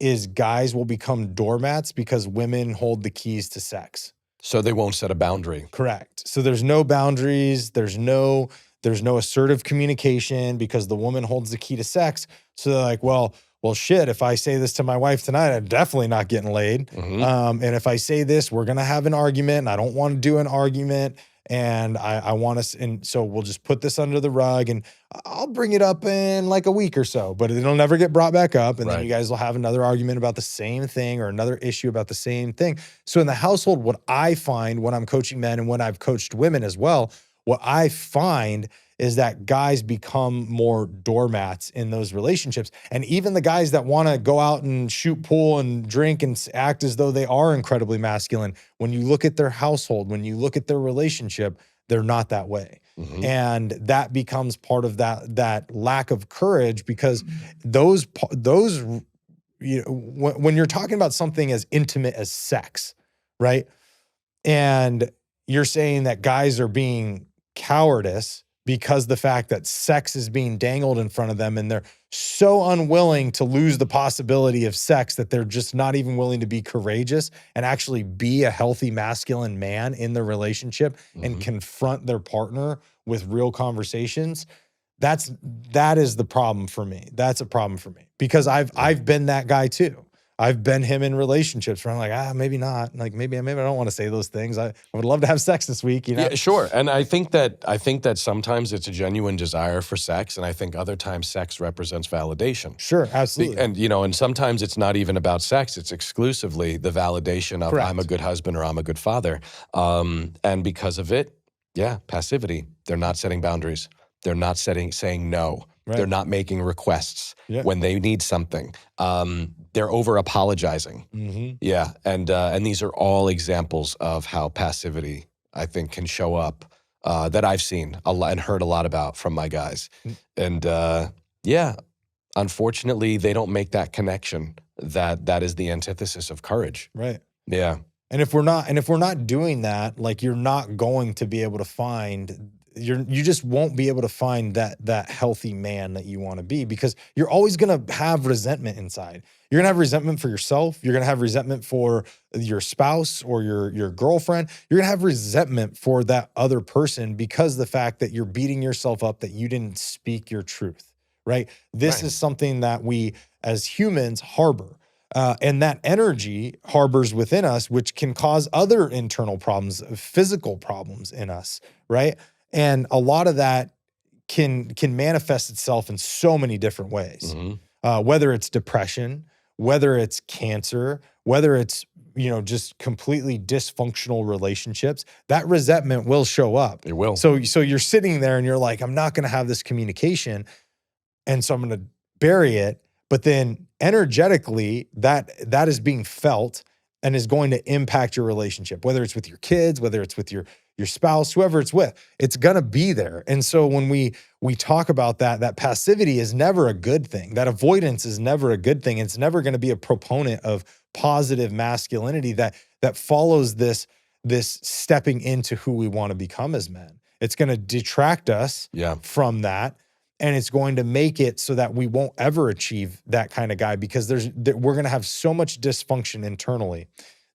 is guys will become doormats because women hold the keys to sex. So they won't set a boundary. Correct. So there's no boundaries. There's no assertive communication because the woman holds the key to sex. So they're like, well, shit, if I say this to my wife tonight, I'm definitely not getting laid. And if I say this, we're going to have an argument and I don't want to do an argument. And I want us, and so we'll just put this under the rug and I'll bring it up in like a week or so, but it'll never get brought back up. And then you guys will have another argument about the same thing or another issue about the same thing. So in the household, what I find when I'm coaching men and when I've coached women as well, what I find is that guys become more doormats in those relationships. And even the guys that want to go out and shoot pool and drink and act as though they are incredibly masculine, when you look at their household, when you look at their relationship, they're not that way. And that becomes part of that lack of courage because those you know, when you're talking about something as intimate as sex, right? And you're saying that guys are being cowardice because the fact that sex is being dangled in front of them and they're so unwilling to lose the possibility of sex that they're just not even willing to be courageous and actually be a healthy masculine man in the relationship and confront their partner with real conversations. That is the problem for me. That's a problem for me because I've been that guy too. I've been him in relationships where I'm like, maybe not. Like maybe I don't want to say those things. I would love to have sex this week, you know? Yeah, sure. And I think that sometimes it's a genuine desire for sex, and I think other times sex represents validation. Sure, absolutely. And and sometimes it's not even about sex. It's exclusively the validation of I'm a good husband or I'm a good father. And because of it, passivity. They're not setting boundaries. They're not saying no. Right. They're not making requests when they need something. They're over apologizing. And these are all examples of how passivity, I think, can show up that I've seen a lot and heard a lot about from my guys. And unfortunately, they don't make that connection. That is the antithesis of courage. Right. Yeah. And if we're not doing that, like you're not going to be able to find. You just won't be able to find that healthy man that you want to be because you're always going to have resentment inside. You're going to have resentment for yourself. You're going to have resentment for your spouse or your girlfriend. You're going to have resentment for that other person because the fact that you're beating yourself up that you didn't speak your truth, right? This is something that we as humans harbor. And that energy harbors within us, which can cause other internal problems, physical problems in us, right? And a lot of that can manifest itself in so many different ways, whether it's depression, whether it's cancer, whether it's, just completely dysfunctional relationships, that resentment will show up. It will. So you're sitting there and you're like, I'm not going to have this communication. And so I'm going to bury it. But then energetically, that is being felt and is going to impact your relationship, whether it's with your kids, whether it's with your spouse, whoever it's with, it's going to be there. And so when we talk about that passivity is never a good thing. That avoidance is never a good thing. It's never going to be a proponent of positive masculinity that follows this stepping into who we want to become as men. It's going to detract us from that. And it's going to make it so that we won't ever achieve that kind of guy because we're going to have so much dysfunction internally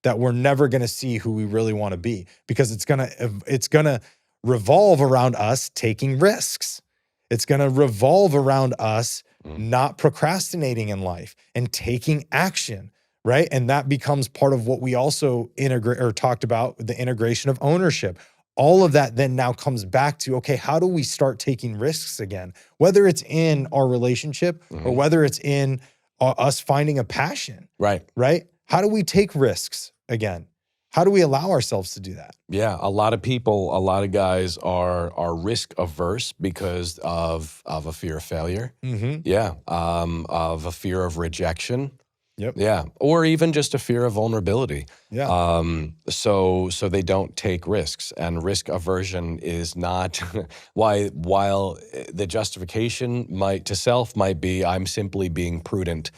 that we're never going to see who we really want to be because it's going to revolve around us taking risks. It's going to revolve around us not procrastinating in life and taking action, right? And that becomes part of what we also integrate or talked about, the integration of ownership. All of that then now comes back to, okay, how do we start taking risks again? Whether it's in our relationship or whether it's in us finding a passion, right? How do we take risks again? How do we allow ourselves to do that? Yeah, a lot of guys are risk averse because of a fear of failure. Yeah, of a fear of rejection. Yep. Yeah, or even just a fear of vulnerability. Yeah. So they don't take risks, and risk aversion is not. While the justification to self might be, I'm simply being prudent.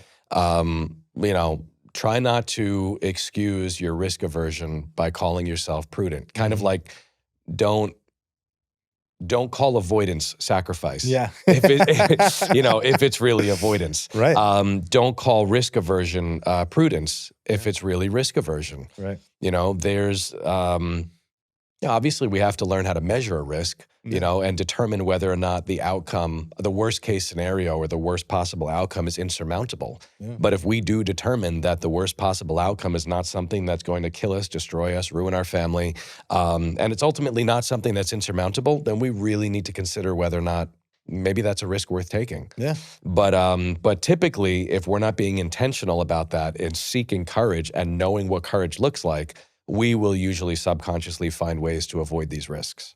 Try not to excuse your risk aversion by calling yourself prudent. Kind of like, don't don't call avoidance sacrifice. Yeah. If it, if it's really avoidance. Right. Don't call risk aversion prudence if it's really risk aversion. Right. There's, obviously we have to learn how to measure a risk, and determine whether or not the outcome, the worst case scenario or the worst possible outcome is insurmountable. Yeah. But if we do determine that the worst possible outcome is not something that's going to kill us, destroy us, ruin our family, and it's ultimately not something that's insurmountable, then we really need to consider whether or not maybe that's a risk worth taking. Yeah. But typically, if we're not being intentional about that and seeking courage and knowing what courage looks like, we will usually subconsciously find ways to avoid these risks,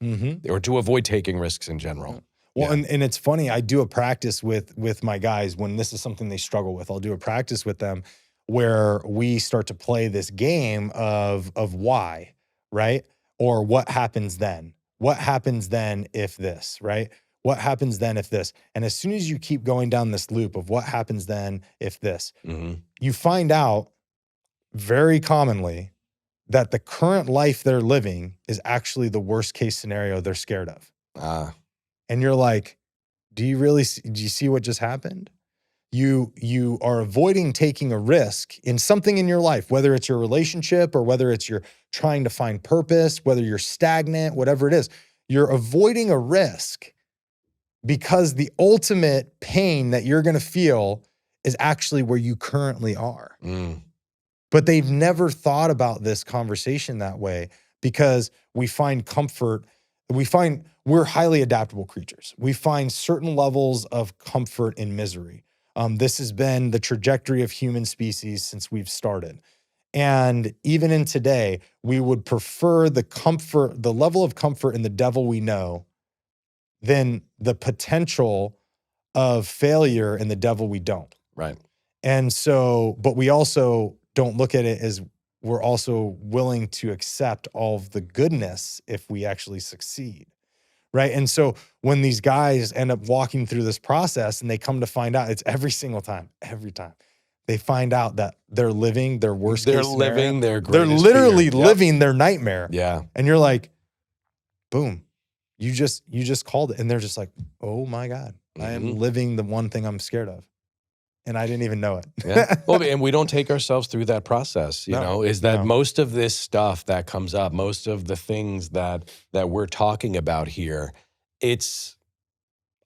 or to avoid taking risks in general. Well, and it's funny, I do a practice with my guys when this is something they struggle with. I'll do a practice with them where we start to play this game of why, right? Or what happens then? What happens then if this, right? What happens then if this? And as soon as you keep going down this loop of what happens then if this, you find out very commonly that the current life they're living is actually the worst case scenario they're scared of. And you're like, do you see what just happened? You are avoiding taking a risk in something in your life, whether it's your relationship or whether it's you're trying to find purpose, whether you're stagnant, whatever it is. You're avoiding a risk because the ultimate pain that you're going to feel is actually where you currently are. But they've never thought about this conversation that way because we find comfort. We're highly adaptable creatures. We find certain levels of comfort in misery. This has been the trajectory of human species since we've started. And even in today, we would prefer the level of comfort in the devil we know than the potential of failure in the devil we don't. Right. And so, but we also don't look at it as we're also willing to accept all of the goodness if we actually succeed, right? And so when these guys end up walking through this process and they come to find out, it's every time, they find out that they're living their worst case scenario. They're living their greatest fear. They're literally living their nightmare. Yeah. And you're like, boom, you just called it. And they're just like, oh my God, I am living the one thing I'm scared of. And I didn't even know it. Yeah. Well, and we don't take ourselves through that process, is that most of this stuff that comes up, most of the things that we're talking about here, a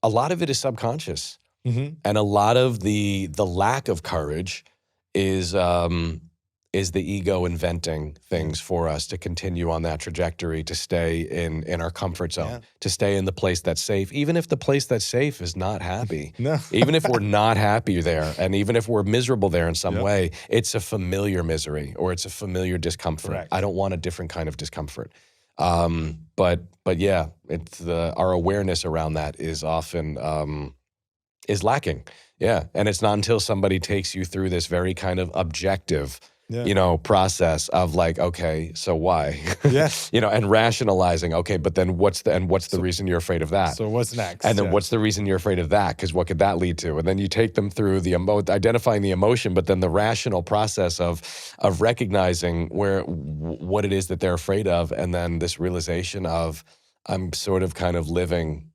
lot of it is subconscious. And a lot of the lack of courage is the ego inventing things for us to continue on that trajectory, to stay in our comfort zone, to stay in the place that's safe, even if the place that's safe is not happy. Even if we're not happy there, and even if we're miserable there in some way, it's a familiar misery or it's a familiar discomfort. Correct. I don't want a different kind of discomfort. But yeah, our awareness around that is often is lacking. Yeah, and it's not until somebody takes you through this very kind of objective process of like, okay, so why? And rationalizing, okay, but then what's the reason you're afraid of that? So what's next? And then what's the reason you're afraid of that? Because what could that lead to? And then you take them through identifying the emotion, but then the rational process of recognizing what it is that they're afraid of, and then this realization of, I'm sort of kind of living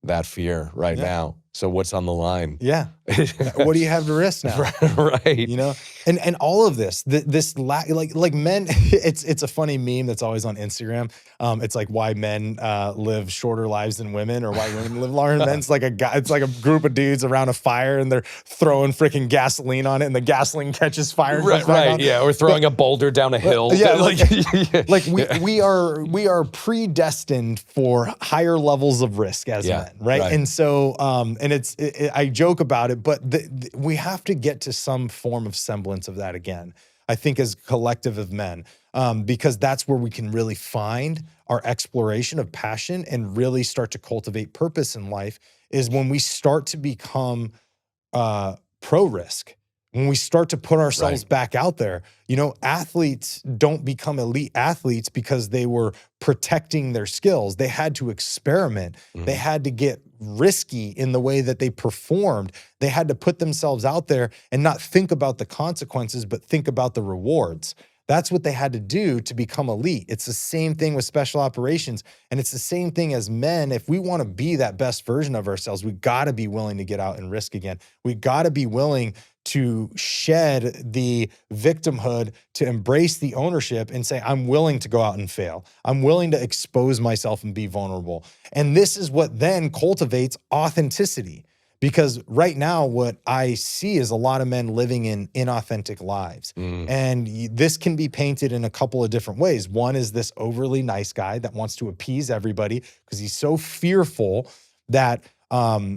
that fear right now. So what's on the line? Yeah. What do you have to risk now? Right. And all of this like men, it's a funny meme that's always on Instagram. It's like why men live shorter lives than women, or why women live longer than men. It's like a group of dudes around a fire and they're throwing freaking gasoline on it and the gasoline catches fire. And Right. Yeah. Or throwing a boulder down a hill. We are predestined for higher levels of risk as men. Right. And so, and I joke about it, but we have to get to some form of semblance of that again, I think, as a collective of men, because that's where we can really find our exploration of passion and really start to cultivate purpose in life, is when we start to become pro-risk. When we start to put ourselves back out there. Athletes don't become elite athletes because they were protecting their skills. They had to experiment. They had to get risky in the way that they performed. They had to put themselves out there and not think about the consequences, but think about the rewards. That's what they had to do to become elite. It's the same thing with special operations. And it's the same thing as men. If we want to be that best version of ourselves, we got to be willing to get out and risk again. We got to be willing to shed the victimhood, to embrace the ownership and say, I'm willing to go out and fail. I'm willing to expose myself and be vulnerable. And this is what then cultivates authenticity. Because right now, what I see is a lot of men living in inauthentic lives. And this can be painted in a couple of different ways. One is this overly nice guy that wants to appease everybody because he's so fearful that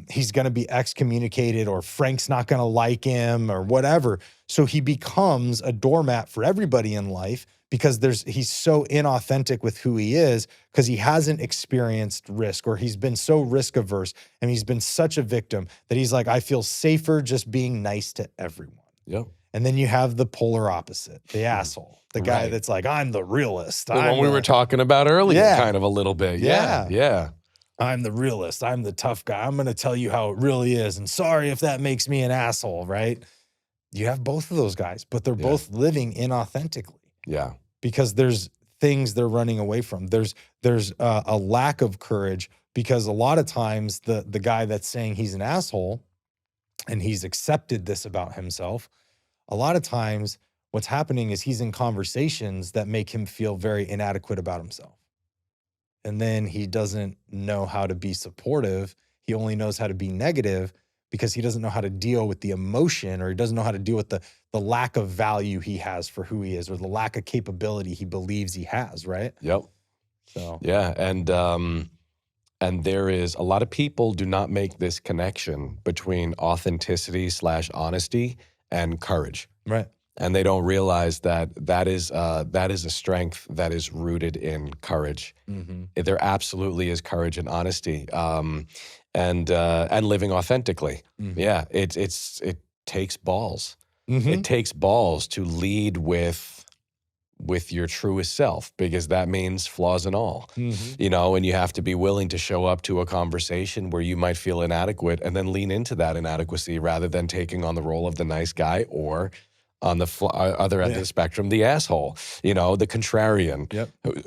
he's going to be excommunicated or Frank's not going to like him or whatever. So he becomes a doormat for everybody in life because he's so inauthentic with who he is because he hasn't experienced risk, or he's been so risk averse and he's been such a victim that he's like, I feel safer just being nice to everyone. Yep. And then you have the polar opposite, the asshole, the guy that's like, I'm the realist. The one we were talking about earlier, Yeah. kind of a little bit. Yeah. I'm the realist. I'm the tough guy. I'm going to tell you how it really is. And sorry if that makes me an asshole, right? You have both of those guys, but they're both living inauthentically. Yeah. Because there's things they're running away from. There's a lack of courage because a lot of times the guy that's saying he's an asshole and he's accepted this about himself, a lot of times what's happening is he's in conversations that make him feel very inadequate about himself. And then he doesn't know how to be supportive. He only knows how to be negative because he doesn't know how to deal with the emotion, or he doesn't know how to deal with the lack of value he has for who he is, or the lack of capability he believes he has, right? Yep. So yeah, and there is a lot of people do not make this connection between authenticity / honesty and courage. Right. And they don't realize that is a strength that is rooted in courage. There absolutely is courage and honesty, and living authentically. Yeah, it takes balls. It takes balls to lead with your truest self, because that means flaws and all. You know, and you have to be willing to show up to a conversation where you might feel inadequate and then lean into that inadequacy rather than taking on the role of the nice guy, or on the other end of the spectrum, the asshole, you know, the contrarian,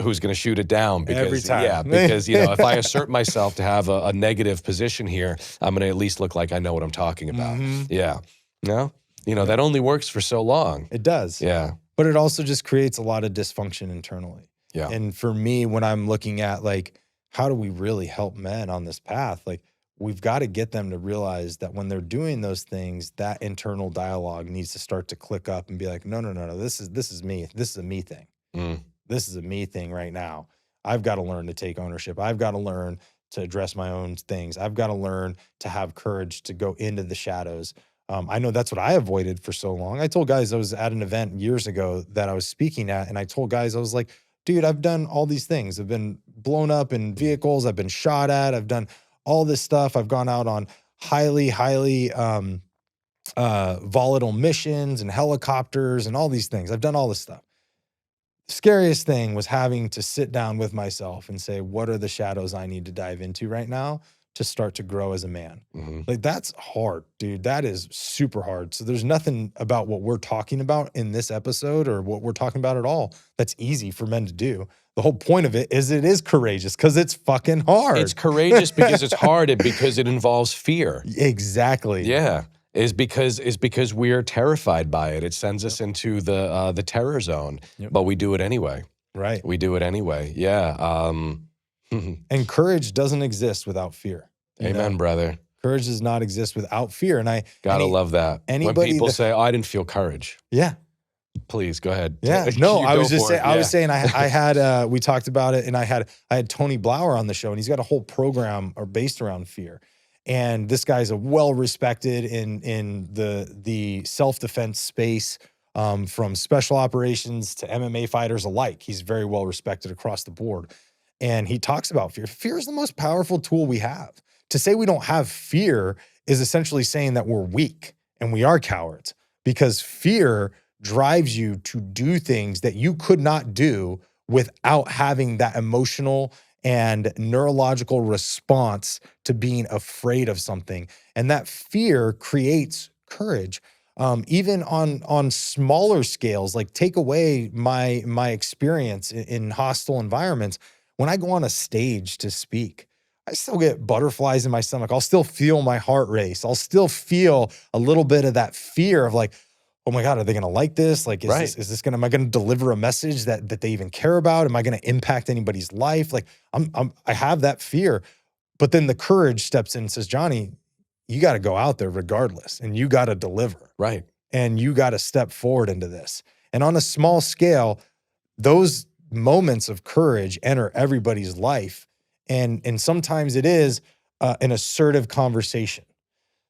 who's going to shoot it down because, every time. Yeah, because, you know, if I assert myself to have a negative position here, I'm going to at least look like I know what I'm talking about. Yeah. No, you know, that only works for so long. It does. Yeah. But it also just creates a lot of dysfunction internally. Yeah. And for me, when I'm looking at like, how do we really help men on this path? Like, we've got to get them to realize that when they're doing those things, that internal dialogue needs to start to click up and be like, no, this is me. This is a me thing. This is a me thing right now. I've got to learn to take ownership. I've got to learn to address my own things. I've got to learn to have courage to go into the shadows. I know that's what I avoided for so long. I told guys, I was at an event years ago that I was speaking at, and I told guys, I was like, dude, I've done all these things. I've been blown up in vehicles. I've been shot at. I've done all this stuff. I've gone out on highly volatile missions and helicopters and all these things. I've done all this stuff. The scariest thing was having to sit down with myself and say, what are the shadows I need to dive into right now to start to grow as a man? Like, that's hard, dude. That is super hard. So there's nothing about what we're talking about in this episode, or what we're talking about at all, that's easy for men to do. The whole point of it is courageous because it's fucking hard. It's courageous because it's hard, and because it involves fear. Exactly. Yeah. Is because we are terrified by it. It sends us into the terror zone, but we do it anyway. Right. We do it anyway. Yeah. And courage doesn't exist without fear. Amen, brother. Courage does not exist without fear. And I gotta love that. When people say, "Oh, I didn't feel courage." Yeah. Please go ahead. Yeah. No, I was just saying. I was saying. I had. We talked about it, and I had Tony Blauer on the show, and he's got a whole program based around fear. And this guy's a well-respected in the self-defense space, from special operations to MMA fighters alike. He's very well-respected across the board. And he talks about fear. Fear is the most powerful tool we have. To say we don't have fear is essentially saying that we're weak and we are cowards, because fear drives you to do things that you could not do without having that emotional and neurological response to being afraid of something. And that fear creates courage. even on smaller scales, like take away my experience in hostile environments. When I go on a stage to speak, I still get butterflies in my stomach. I'll still feel my heart race. I'll still feel a little bit of that fear of like, oh my God, are they going to like this? Like, am I going to deliver a message that they even care about? Am I going to impact anybody's life? Like I have that fear, but then the courage steps in and says, Johnny, you got to go out there regardless, and you got to deliver. Right. And you got to step forward into this. And on a small scale, those moments of courage enter everybody's life. And sometimes it is an assertive conversation.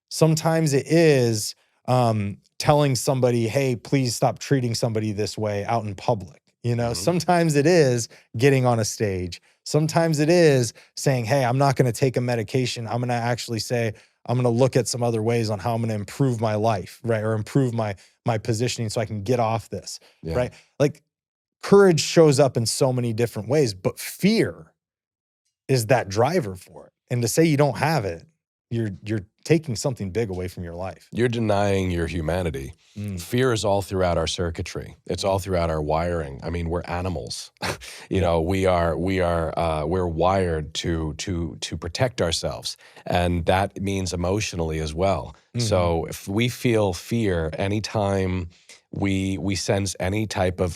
Sometimes it is telling somebody, hey, please stop treating somebody this way out in public. Sometimes it is getting on a stage. Sometimes it is saying, hey, I'm not going to take a medication. I'm going to actually say, I'm going to look at some other ways on how I'm going to improve my life, right? Or improve my positioning so I can get off this, right? Like courage shows up in so many different ways, but fear is that driver for it. And to say you don't have it, you're taking something big away from your life. You're denying your humanity. Fear is all throughout our circuitry. It's all throughout our wiring. I mean, we're animals. We're wired to protect ourselves, and that means emotionally as well. So if we feel fear anytime we sense any type of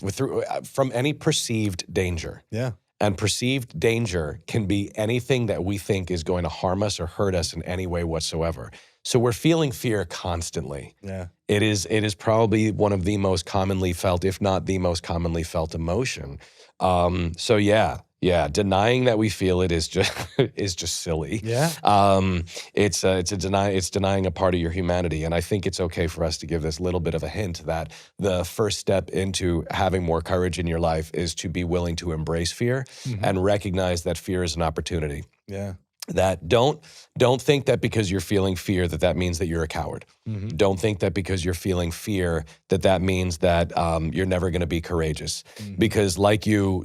from any perceived danger. Yeah. And perceived danger can be anything that we think is going to harm us or hurt us in any way whatsoever. So we're feeling fear constantly. Yeah. It is probably one of the most commonly felt, if not the most commonly felt emotion. So denying that we feel it is just silly. Yeah. It's denying a part of your humanity. And I think it's okay for us to give this little bit of a hint that the first step into having more courage in your life is to be willing to embrace fear and recognize that fear is an opportunity. Yeah. That don't think that because you're feeling fear that means that you're a coward. Don't think that because you're feeling fear that means that you're never going to be courageous. Because like people,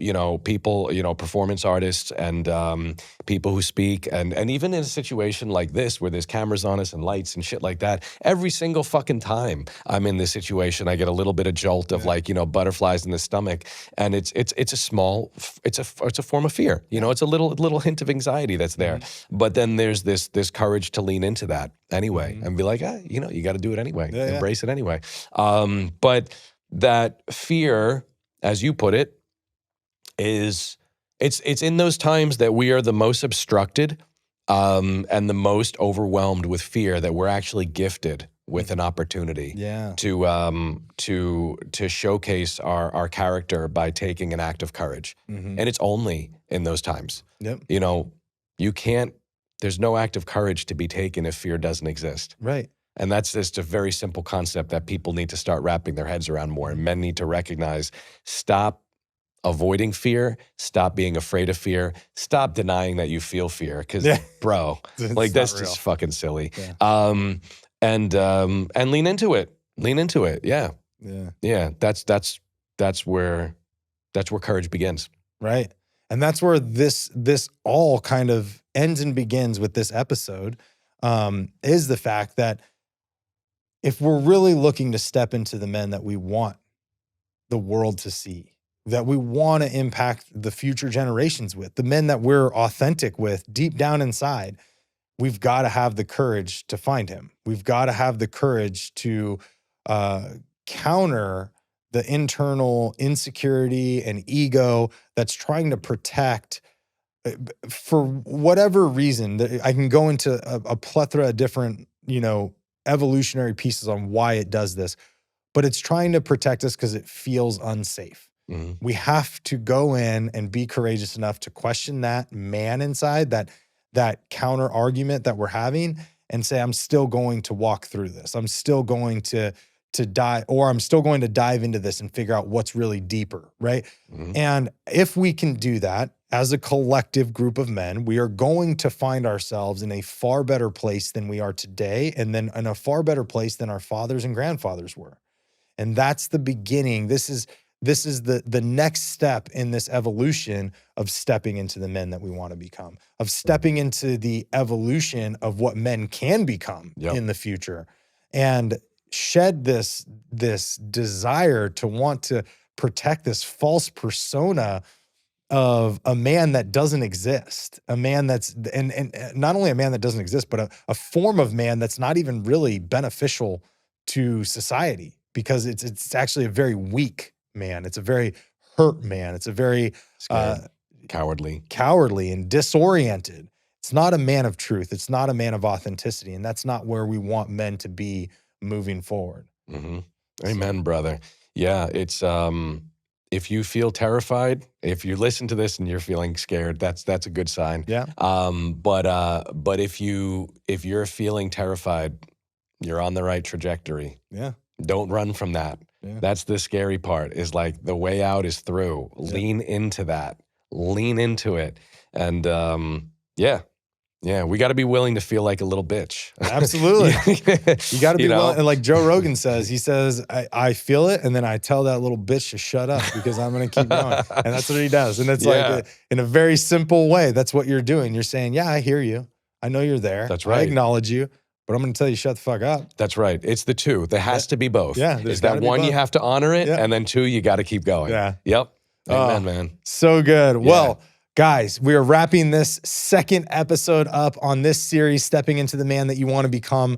performance artists and people who speak and even in a situation like this where there's cameras on us and lights and shit like that, every single fucking time I'm in this situation, I get a little bit of jolt of butterflies in the stomach, and it's a form of fear. It's a little hint of anxiety that's there. But then there's this courage to lean into that anyway and be like, you got to do it anyway. Embrace it anyway. But that fear, as you put it, it's in those times that we are the most obstructed and the most overwhelmed with fear that we're actually gifted with an opportunity to showcase our character by taking an act of courage. And it's only in those times. There's no act of courage to be taken if fear doesn't exist. Right. And that's just a very simple concept that people need to start wrapping their heads around more. And men need to recognize, stop avoiding fear, stop being afraid of fear, stop denying that you feel fear. Because, bro, that's just fucking silly. Yeah. And lean into it. Lean into it. Yeah. Yeah. Yeah. That's where courage begins. Right. And that's where this all kind of ends and begins with this episode, is the fact that if we're really looking to step into the men that we want the world to see, that we want to impact the future generations with, the men that we're authentic with deep down inside, we've got to have the courage to find him. We've got to have the courage to counter the internal insecurity and ego that's trying to protect, for whatever reason. I can go into a plethora of different, evolutionary pieces on why it does this, but it's trying to protect us because it feels unsafe. We have to go in and be courageous enough to question that man inside, that counter argument that we're having, and say, I'm still going to walk through this. I'm still going to dive, or I'm still going to dive into this and figure out what's really deeper, right? And if we can do that as a collective group of men, we are going to find ourselves in a far better place than we are today, and then in a far better place than our fathers and grandfathers were. And that's the beginning. This is the next step in this evolution of stepping into the men that we want to become, of stepping into the evolution of what men can become in the future. And shed this desire to want to protect this false persona of a man that doesn't exist, a man that's, and not only a man that doesn't exist, but a form of man that's not even really beneficial to society, because it's actually a very weak man. It's a very hurt man. It's a very cowardly and disoriented. It's not a man of truth. It's not a man of authenticity. And that's not where we want men to be moving forward. Mm-hmm. Amen, brother. Yeah, it's if you feel terrified, if you listen to this and you're feeling scared, that's a good sign. Yeah. But if you're feeling terrified, you're on the right trajectory. Yeah. Don't run from that. Yeah. That's the scary part, is like the way out is through. Yeah. Lean into that. Lean into it. And yeah, we got to be willing to feel like a little bitch. Absolutely. You got to be willing. And like Joe Rogan says, he says, I feel it, and then I tell that little bitch to shut up because I'm going to keep going. And that's what he does. And it's like, in a very simple way, that's what you're doing. You're saying, yeah, I hear you. I know you're there. That's right. I acknowledge you, but I'm going to tell you, shut the fuck up. That's right. It's the two. There has to be both. Yeah. Is that one, you have to honor it, and then two, you got to keep going. Yeah. Yep. Amen, man. So good. Yeah. Well, guys, we are wrapping this second episode up on this series, Stepping into the Man That You Want to Become.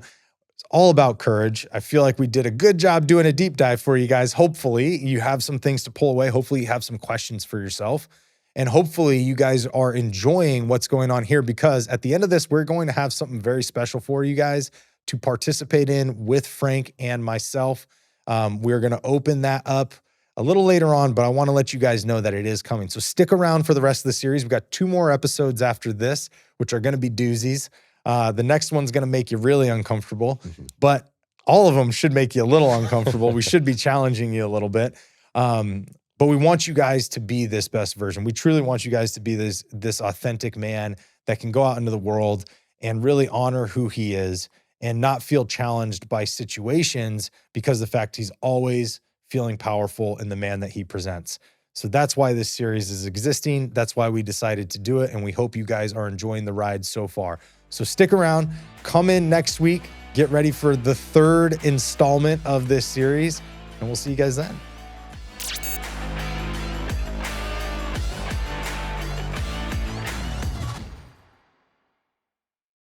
It's all about courage. I feel like we did a good job doing a deep dive for you guys. Hopefully, you have some things to pull away. Hopefully, you have some questions for yourself. And hopefully, you guys are enjoying what's going on here, because at the end of this, we're going to have something very special for you guys to participate in with Frank and myself. We're going to open that up a little later on, but I want to let you guys know that it is coming. So stick around for the rest of the series. We've got 2 more episodes after this, which are going to be doozies. The next one's going to make you really uncomfortable, but all of them should make you a little uncomfortable. We should be challenging you a little bit. But we want you guys to be this best version. We truly want you guys to be this authentic man that can go out into the world and really honor who he is and not feel challenged by situations, because the fact he's always feeling powerful in the man that he presents. So that's why this series is existing. That's why we decided to do it. And we hope you guys are enjoying the ride so far. So stick around, come in next week, get ready for the 3rd installment of this series, and we'll see you guys then.